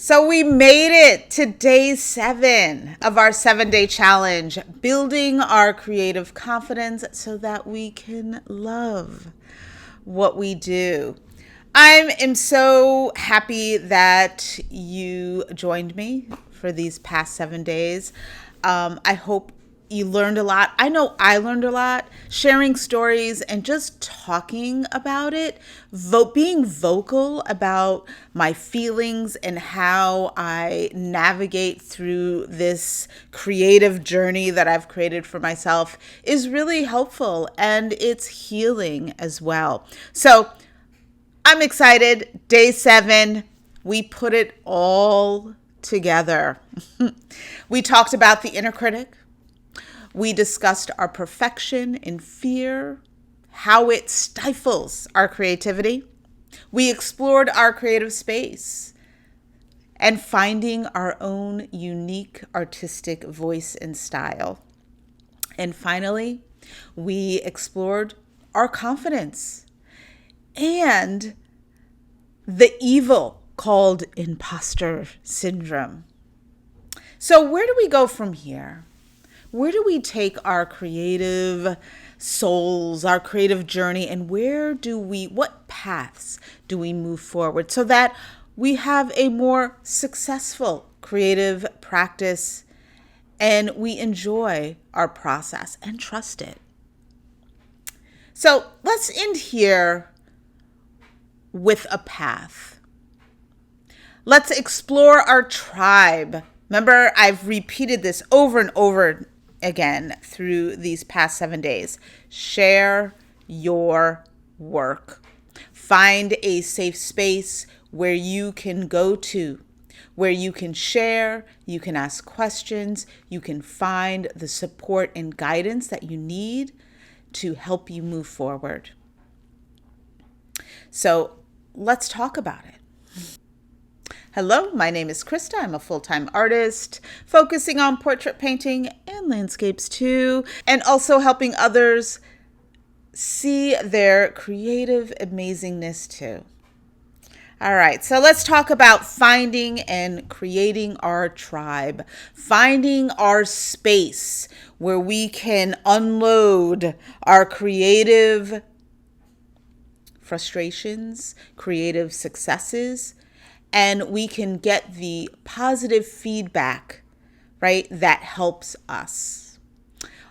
So we made it to day 7 of our 7-day challenge, building our creative confidence so that we can love what we do. I am so happy that you joined me for these past 7 days. I hope you learned a lot. I know I learned a lot. Sharing stories and just talking about it, being vocal about my feelings and how I navigate through this creative journey that I've created for myself is really helpful, and it's healing as well. So I'm excited. Day 7, we put it all together. We talked about the inner critic. We discussed our perfection and fear, how it stifles our creativity. We explored our creative space and finding our own unique artistic voice and style. And finally, we explored our confidence and the evil called imposter syndrome. So, where do we go from here? Where do we take our creative souls, our creative journey, and what paths do we move forward so that we have a more successful creative practice and we enjoy our process and trust it? So let's end here with a path. Let's explore our tribe. Remember, I've repeated this over and over again through these past 7 days. Share your work. Find a safe space where you can go to, where you can share, you can ask questions, you can find the support and guidance that you need to help you move forward. So let's talk about it. Hello, my name is Krista. I'm a full-time artist focusing on portrait painting and landscapes too, and also helping others see their creative amazingness too. All right, so let's talk about finding and creating our tribe, finding our space where we can unload our creative frustrations, creative successes, and we can get the positive feedback, right, that helps us.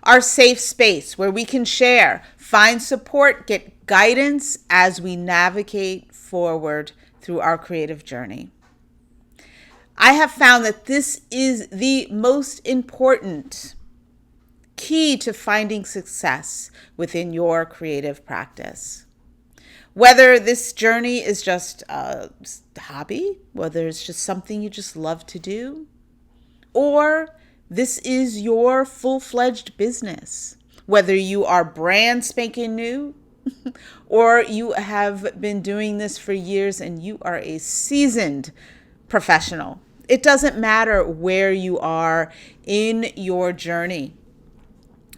Our safe space where we can share, find support, get guidance as we navigate forward through our creative journey. I have found that this is the most important key to finding success within your creative practice. Whether this journey is just a hobby, whether it's just something you just love to do, or this is your full-fledged business, whether you are brand spanking new, or you have been doing this for years and you are a seasoned professional. It doesn't matter where you are in your journey.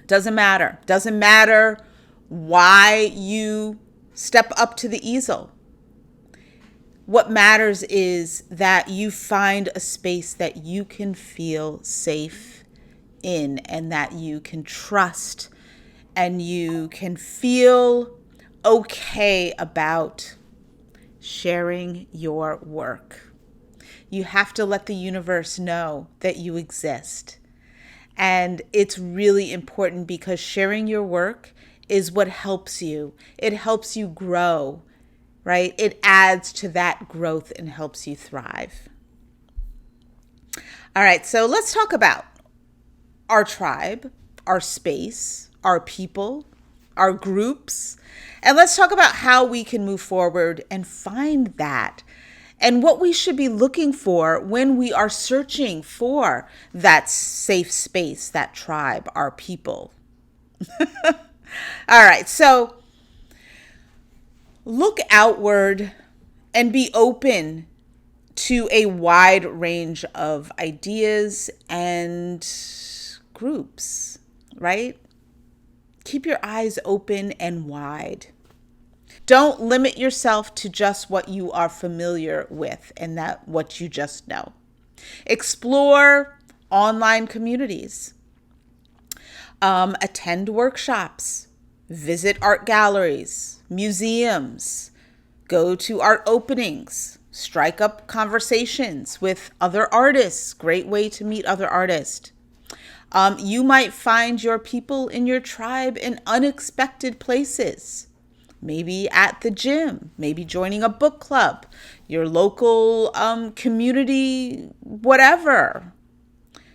Doesn't matter. Doesn't matter why you step up to the easel. What matters is that you find a space that you can feel safe in and that you can trust and you can feel okay about sharing your work. You have to let the universe know that you exist. And it's really important because sharing your work is what helps you. It helps you grow, right? It adds to that growth and helps you thrive. All right, so let's talk about our tribe, our space, our people, our groups, and let's talk about how we can move forward and find that and what we should be looking for when we are searching for that safe space, that tribe, our people. All right, so look outward and be open to a wide range of ideas and groups, right? Keep your eyes open and wide. Don't limit yourself to just what you are familiar with and that what you just know. Explore online communities. Attend workshops. Visit art galleries, museums. Go to art openings. Strike up conversations with other artists. Great way to meet other artists. You might find your people in your tribe in unexpected places. Maybe at the gym, maybe joining a book club, your local community, whatever,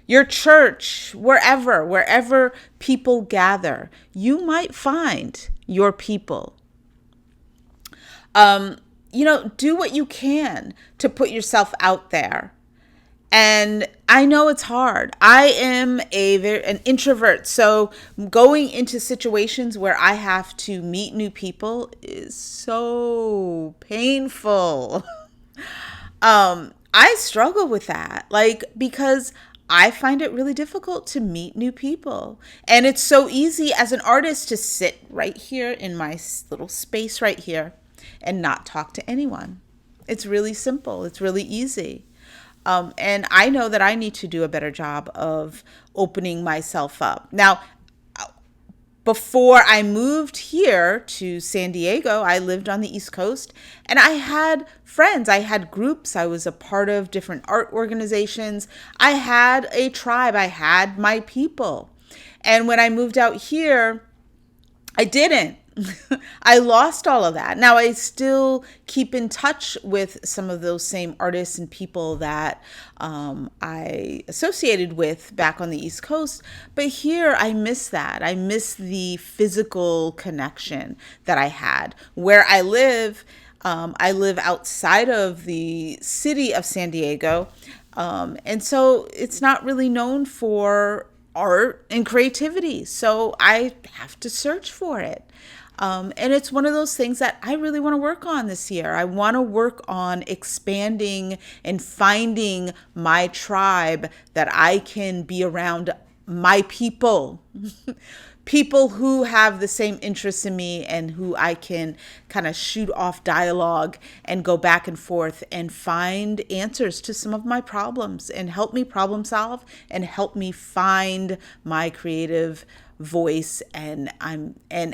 your church, wherever people gather, you might find your people. Do what you can to put yourself out there. And I know it's hard. I am an introvert, so going into situations where I have to meet new people is so painful. I struggle with that, because I find it really difficult to meet new people. And it's so easy as an artist to sit right here in my little space right here and not talk to anyone. It's really simple. It's really easy. And I know that I need to do a better job of opening myself up. Now, before I moved here to San Diego, I lived on the East Coast, and I had friends. I had groups. I was a part of different art organizations. I had a tribe. I had my people. And when I moved out here, I didn't. I lost all of that. Now, I still keep in touch with some of those same artists and people that I associated with back on the East Coast. But here, I miss that. I miss the physical connection that I had. Where I live outside of the city of San Diego. And so it's not really known for art and creativity. So I have to search for it. And it's one of those things that I really want to work on this year. I want to work on expanding and finding my tribe that I can be around my people, people who have the same interests in me and who I can kind of shoot off dialogue and go back and forth and find answers to some of my problems and help me problem solve and help me find my creative voice and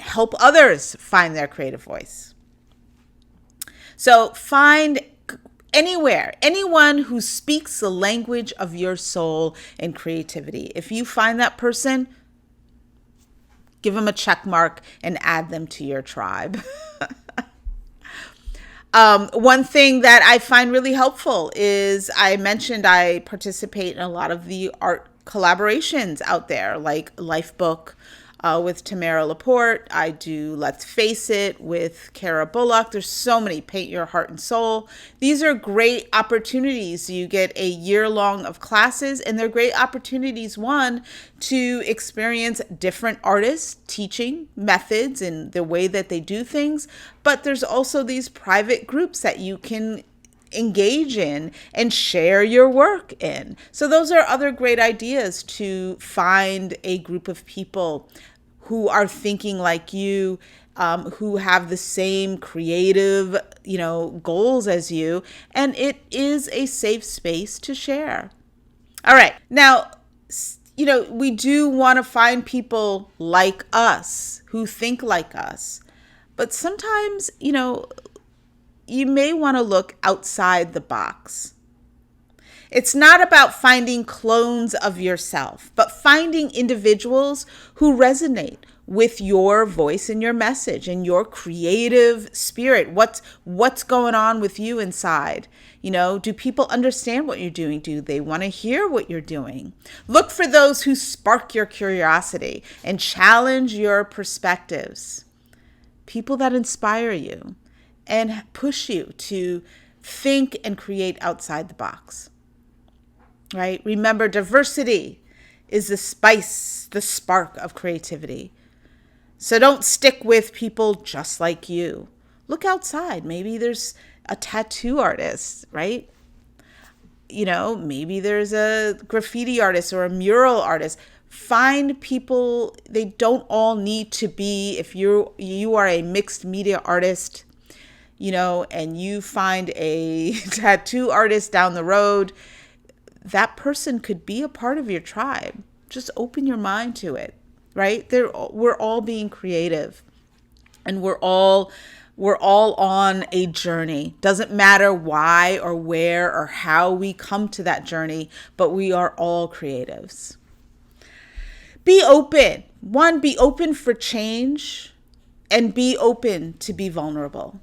help others find their creative voice. So find anyone who speaks the language of your soul and creativity. If you find that person, give them a check mark and add them to your tribe. One thing that I find really helpful is I mentioned I participate in a lot of the art collaborations out there, like Lifebook with Tamara Laporte. I do Let's Face It with Kara Bullock. There's so many, Paint Your Heart and Soul. These are great opportunities. You get a year long of classes, and they're great opportunities, one, to experience different artists teaching methods and the way that they do things. But there's also these private groups that you can engage in and share your work in. So those are other great ideas to find a group of people who are thinking like you, who have the same creative, goals as you, and it is a safe space to share. All right. Now, we do want to find people like us who think like us, but sometimes, you may want to look outside the box. It's not about finding clones of yourself, but finding individuals who resonate with your voice and your message and your creative spirit. What's going on with you inside? Do people understand what you're doing? Do they want to hear what you're doing? Look for those who spark your curiosity and challenge your perspectives. People that inspire you and push you to think and create outside the box, right? Remember, diversity is the spice, the spark of creativity. So don't stick with people just like you. Look outside. Maybe there's a tattoo artist, right? Maybe there's a graffiti artist or a mural artist. Find people. They don't all need to be, if you are a mixed media artist, and you find a tattoo artist down the road, that person could be a part of your tribe. Just open your mind to it, right? We're all being creative, and we're all on a journey. Doesn't matter why or where or how we come to that journey, but we are all creatives. Be open. One, be open for change, and be open to be vulnerable.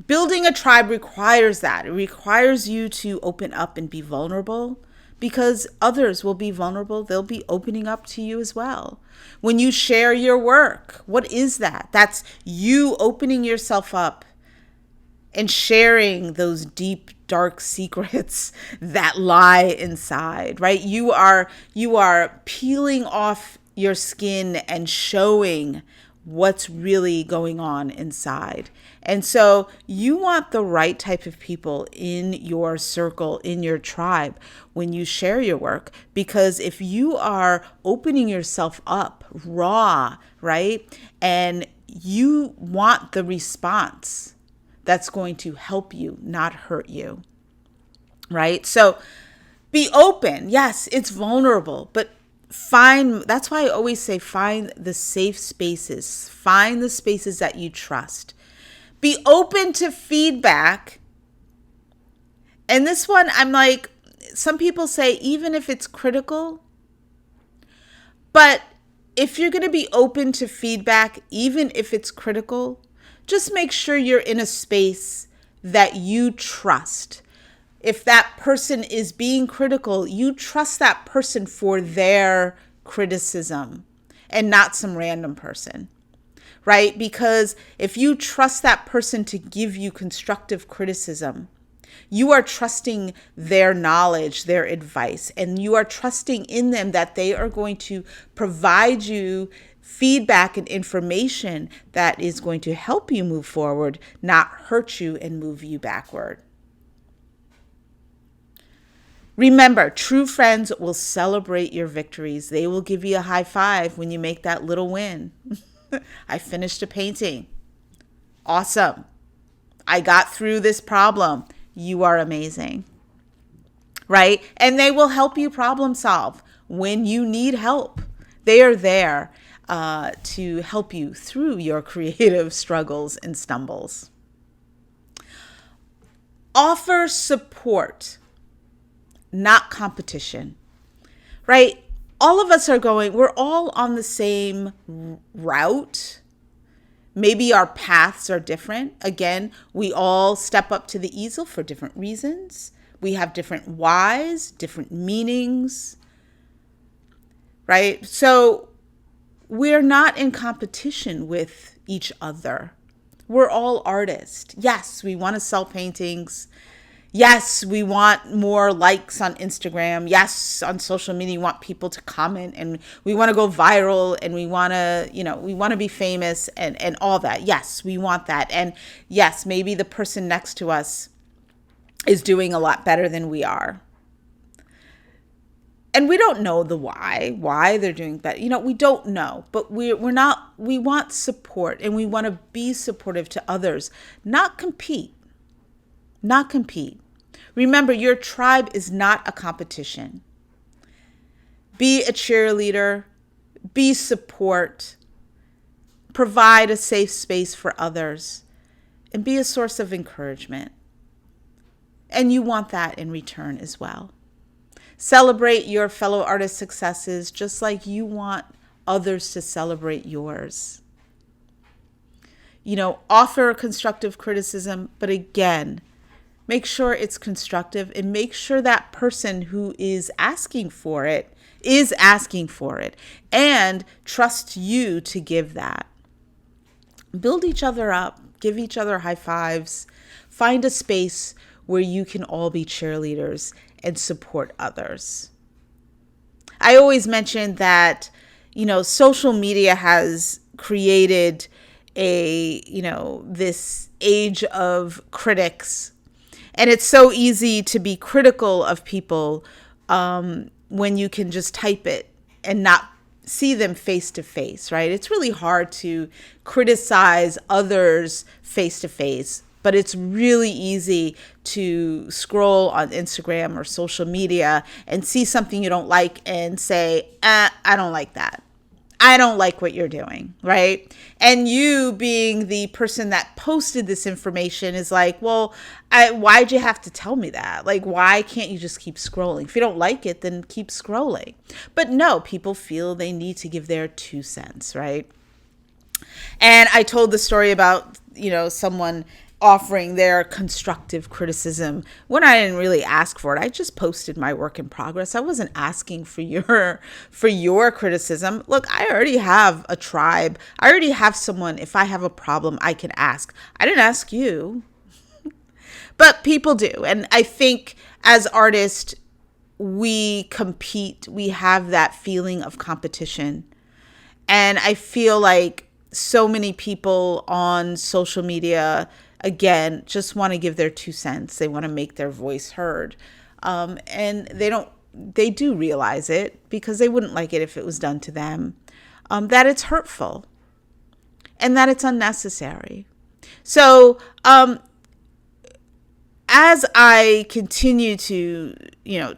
Building a tribe requires that. It requires you to open up and be vulnerable, because others will be vulnerable. They'll be opening up to you as well. When you share your work, what is that? That's you opening yourself up and sharing those deep, dark secrets that lie inside, right? You are peeling off your skin and showing what's really going on inside. And so you want the right type of people in your circle, in your tribe, when you share your work, because if you are opening yourself up raw, right, and you want the response that's going to help you, not hurt you, right? So be open. Yes, it's vulnerable, but that's why I always say, find the safe spaces, find the spaces that you trust. Be open to feedback. And this one, I'm like, some people say, even if it's critical, but if you're going to be open to feedback, even if it's critical, just make sure you're in a space that you trust. If that person is being critical, you trust that person for their criticism and not some random person, right? Because if you trust that person to give you constructive criticism, you are trusting their knowledge, their advice, and you are trusting in them that they are going to provide you feedback and information that is going to help you move forward, not hurt you and move you backward. Remember, true friends will celebrate your victories. They will give you a high five when you make that little win. I finished a painting. Awesome. I got through this problem. You are amazing. Right? And they will help you problem solve when you need help. They are there to help you through your creative struggles and stumbles. Offer support, not competition, right? All of us we're all on the same route. Maybe our paths are different. Again, we all step up to the easel for different reasons. We have different whys, different meanings, right? So we're not in competition with each other. We're all artists. Yes, we want to sell paintings. Yes, we want more likes on Instagram. Yes, on social media, we want people to comment, and we want to go viral, and we want to be famous and all that. Yes, we want that. And yes, maybe the person next to us is doing a lot better than we are. And we don't know the why they're doing better. We don't know, but we want support, and we want to be supportive to others, not compete. Remember, your tribe is not a competition. Be a cheerleader, be support, provide a safe space for others, and be a source of encouragement. And you want that in return as well. Celebrate your fellow artist successes just like you want others to celebrate yours. Offer constructive criticism, but again, make sure it's constructive, and make sure that person who is asking for it and trusts you to give that. Build each other up, give each other high fives, find a space where you can all be cheerleaders and support others. I always mention that, social media has created this age of critics. And it's so easy to be critical of people when you can just type it and not see them face to face, right? It's really hard to criticize others face to face. but it's really easy to scroll on Instagram or social media and see something you don't like and say, I don't like that. I don't like what you're doing, right? And you being the person that posted this information is like, well, why'd you have to tell me that? Like, why can't you just keep scrolling? If you don't like it, then keep scrolling. But no, people feel they need to give their 2 cents, right? And I told the story about, someone offering their constructive criticism when I didn't really ask for it. I just posted my work in progress. I wasn't asking for your criticism. Look, I already have a tribe. I already have someone, if I have a problem, I can ask. I didn't ask you. But people do. And I think as artists, we compete. We have that feeling of competition. And I feel like so many people on social media, again, just want to give their 2 cents. They want to make their voice heard. And they do realize it, because they wouldn't like it if it was done to them, that it's hurtful and that it's unnecessary. So, as I continue to,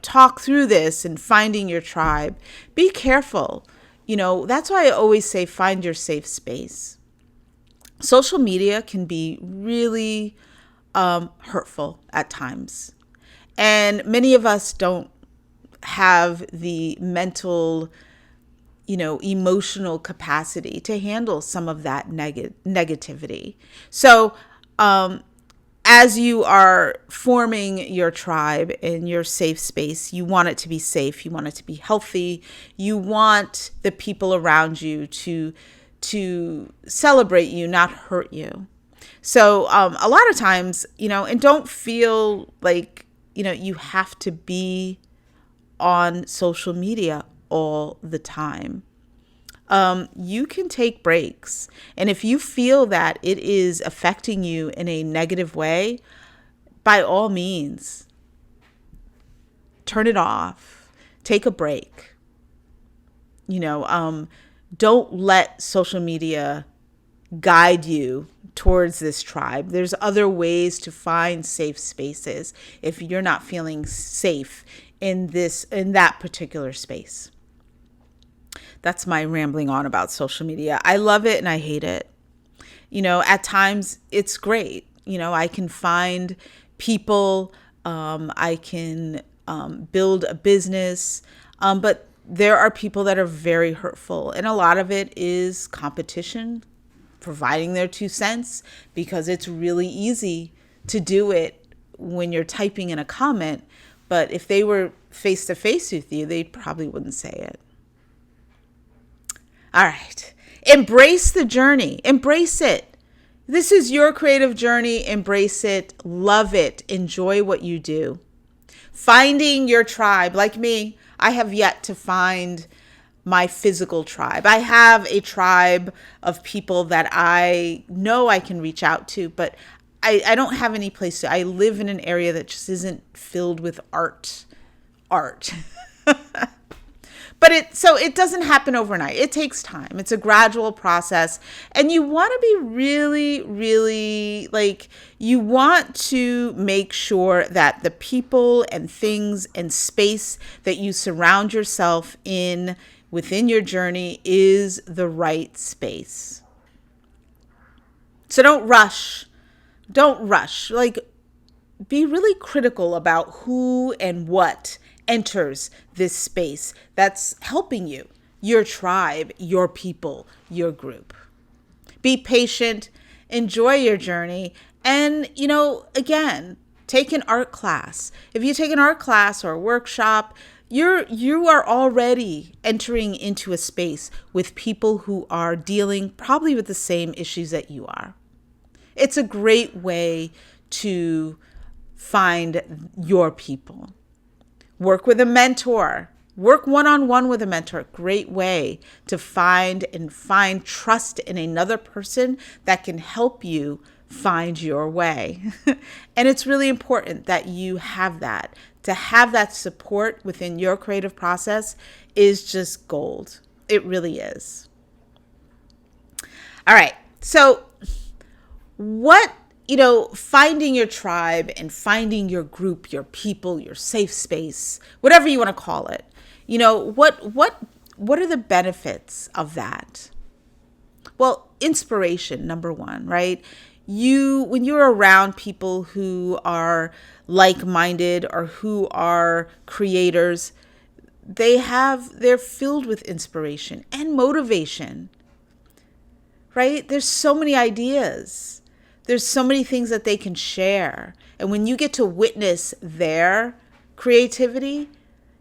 talk through this and finding your tribe, be careful. That's why I always say find your safe space. Social media can be really hurtful at times. And many of us don't have the mental, emotional capacity to handle some of that negativity. So, as you are forming your tribe and your safe space, you want it to be safe. You want it to be healthy. You want the people around you to celebrate you, not hurt you. So a lot of times, and don't feel like, you have to be on social media all the time. You can take breaks. And if you feel that it is affecting you in a negative way, by all means, turn it off. Take a break. Don't let social media guide you towards this tribe. There's other ways to find safe spaces if you're not feeling safe in that particular space. That's my rambling on about social media. I love it and I hate it. At times it's great. I can find people, I can build a business, but there are people that are very hurtful. And a lot of it is competition, providing their 2 cents, because it's really easy to do it when you're typing in a comment. But if they were face to face with you, they probably wouldn't say it. All right. Embrace the journey. Embrace it. This is your creative journey. Embrace it. Love it. Enjoy what you do. Finding your tribe. Like me, I have yet to find my physical tribe. I have a tribe of people that I know I can reach out to, but I don't have any place to. I live in an area that just isn't filled with art. But it doesn't happen overnight. It takes time. It's a gradual process. And you want to be really, really, you want to make sure that the people and things and space that you surround yourself in within your journey is the right space. So don't rush. Don't rush. Be really critical about who and what enters this space that's helping you, your tribe, your people, your group. Be patient, enjoy your journey, and, again, take an art class. If you take an art class or a workshop, you are already entering into a space with people who are dealing probably with the same issues that you are. It's a great way to find your people. Work with a mentor. Work one-on-one with a mentor. Great way to find trust in another person that can help you find your way. And it's really important that you have that. To have that support within your creative process is just gold. It really is. All right. So what finding your tribe and finding your group, your people, your safe space, whatever you want to call it. What are the benefits of that? Well, inspiration, number one, right? When you're around people who are like-minded or who are creators, they're filled with inspiration and motivation, right? There's so many ideas. There's so many things that they can share. And when you get to witness their creativity,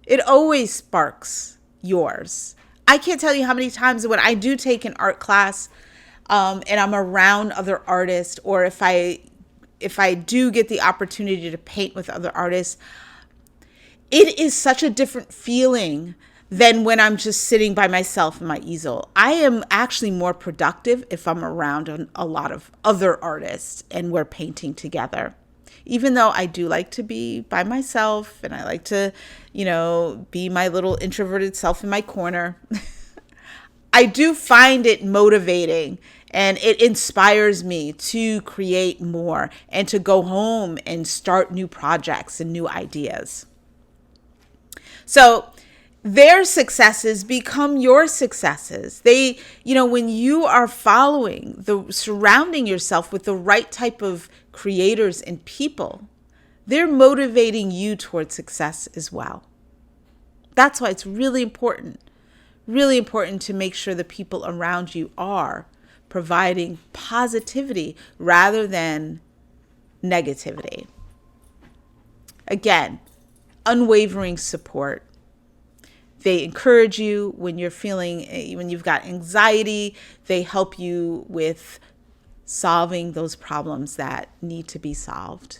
it always sparks yours. I can't tell you how many times when I do take an art class, and I'm around other artists, or if I do get the opportunity to paint with other artists, it is such a different feeling than when I'm just sitting by myself in my easel. I am actually more productive if I'm around a lot of other artists and we're painting together. Even though I do like to be by myself and I like to, be my little introverted self in my corner, I do find it motivating and it inspires me to create more and to go home and start new projects and new ideas. So their successes become your successes. When you are surrounding yourself with the right type of creators and people, they're motivating you towards success as well. That's why it's really important to make sure the people around you are providing positivity rather than negativity. Again, unwavering support. They encourage you when you've got anxiety. They help you with solving those problems that need to be solved,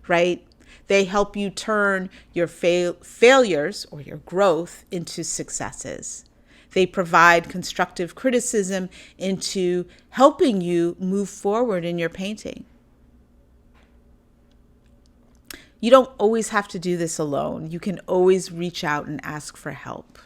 right? They help you turn your failures or your growth into successes. They provide constructive criticism into helping you move forward in your painting. You don't always have to do this alone. You can always reach out and ask for help.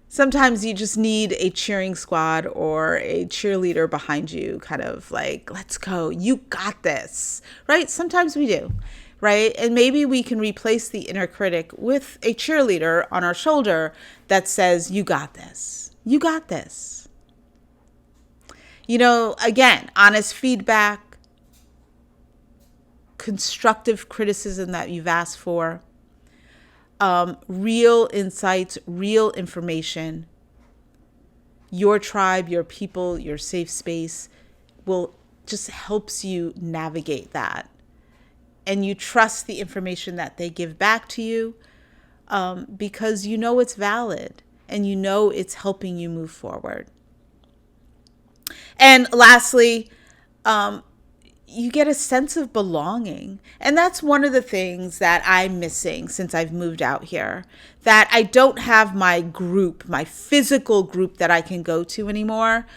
Sometimes you just need a cheering squad or a cheerleader behind you, kind of like, let's go, you got this, right? Sometimes we do, right? And maybe we can replace the inner critic with a cheerleader on our shoulder that says, you got this, you got this. Again, honest feedback, constructive criticism that you've asked for, real insights, real information. Your tribe, your people, your safe space will just helps you navigate that. And you trust the information that they give back to you because you know it's valid and you know it's helping you move forward. And lastly, you get a sense of belonging. And that's one of the things that I'm missing since I've moved out here, that I don't have my group, my physical group that I can go to anymore,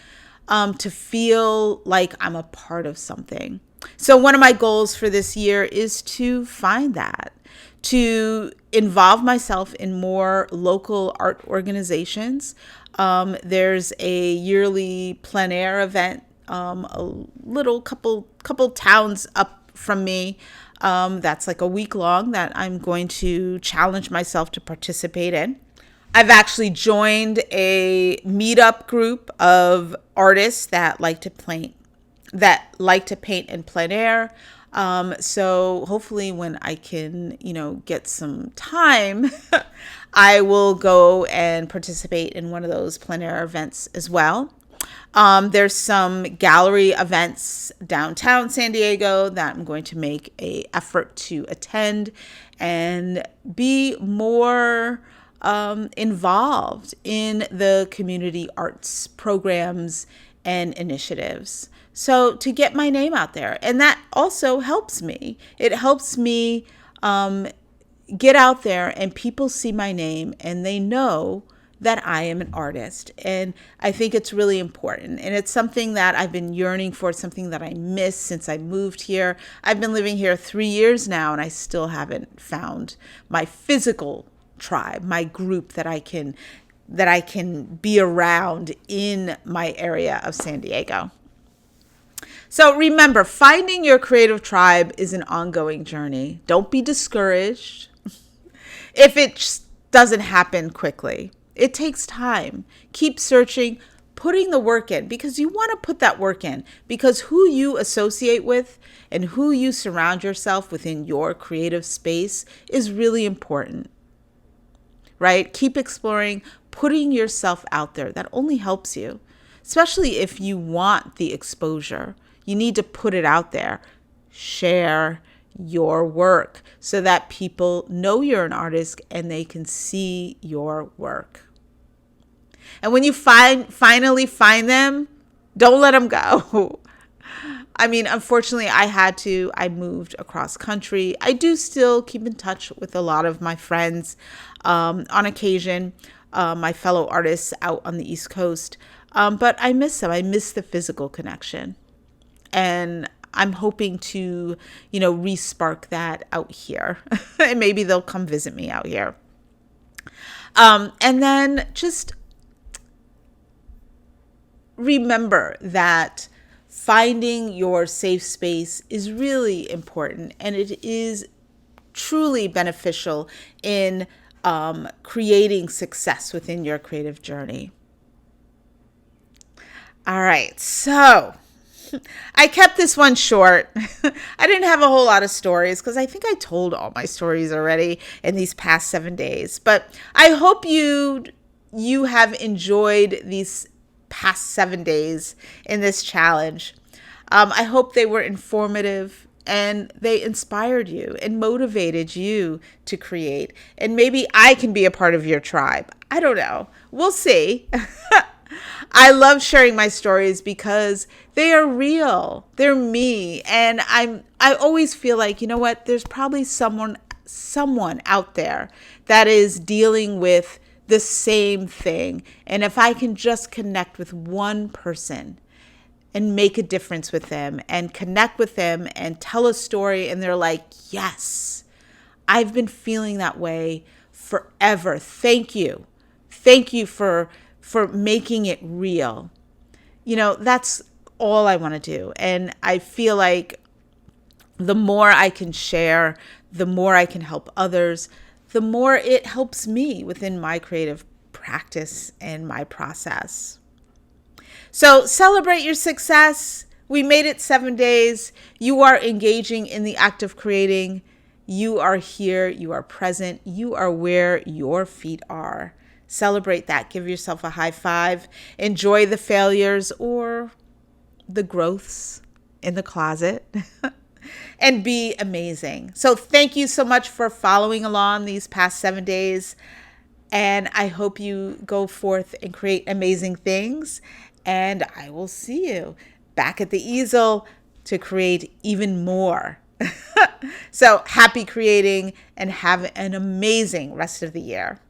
to feel like I'm a part of something. So one of my goals for this year is to find that, to involve myself in more local art organizations. There's a yearly plein air event, a little couple towns up from me, that's like a week long, that I'm going to challenge myself to participate in. I've actually joined a meetup group of artists that like to paint in plein air. So hopefully when I can, get some time, I will go and participate in one of those plein air events as well. There's some gallery events downtown San Diego that I'm going to make an effort to attend and be more involved in the community arts programs and initiatives. So to get my name out there, and that also helps me. It helps me get out there and people see my name and they know that I am an artist. And I think it's really important. And it's something that I've been yearning for, something that I miss since I moved here. I've been living here 3 years now, and I still haven't found my physical tribe, my group that I can be around in my area of San Diego. So remember, finding your creative tribe is an ongoing journey. Don't be discouraged if it just doesn't happen quickly. It takes time. Keep searching, putting the work in, because you want to put that work in, because who you associate with and who you surround yourself within your creative space is really important, right? Keep exploring, putting yourself out there. That only helps you, especially if you want the exposure. You need to put it out there. Share your work so that people know you're an artist and they can see your work. And when you finally find them, don't let them go. I mean, unfortunately, I moved across country. I do still keep in touch with a lot of my friends on occasion, my fellow artists out on the East Coast. But I miss them. I miss the physical connection. And I'm hoping to, re-spark that out here. And maybe they'll come visit me out here. And then just remember that finding your safe space is really important, and it is truly beneficial in creating success within your creative journey. All right, so I kept this one short. I didn't have a whole lot of stories because I think I told all my stories already in these past 7 days. But I hope you have enjoyed these past 7 days in this challenge. I hope they were informative and they inspired you and motivated you to create. And maybe I can be a part of your tribe. I don't know. We'll see. I love sharing my stories because they are real. They're me. And I always feel like, you know what? There's probably someone out there that is dealing with the same thing. And if I can just connect with one person and make a difference with them and connect with them and tell a story, and they're like, yes, I've been feeling that way forever. Thank you. Thank you for making it real. That's all I want to do. And I feel like the more I can share, the more I can help others, the more it helps me within my creative practice and my process. So celebrate your success. We made it 7 days. You are engaging in the act of creating. You are here. You are present. You are where your feet are. Celebrate that. Give yourself a high five. Enjoy the failures or the growths in the closet. And be amazing. So thank you so much for following along these past 7 days. And I hope you go forth and create amazing things. And I will see you back at the easel to create even more. So happy creating and have an amazing rest of the year.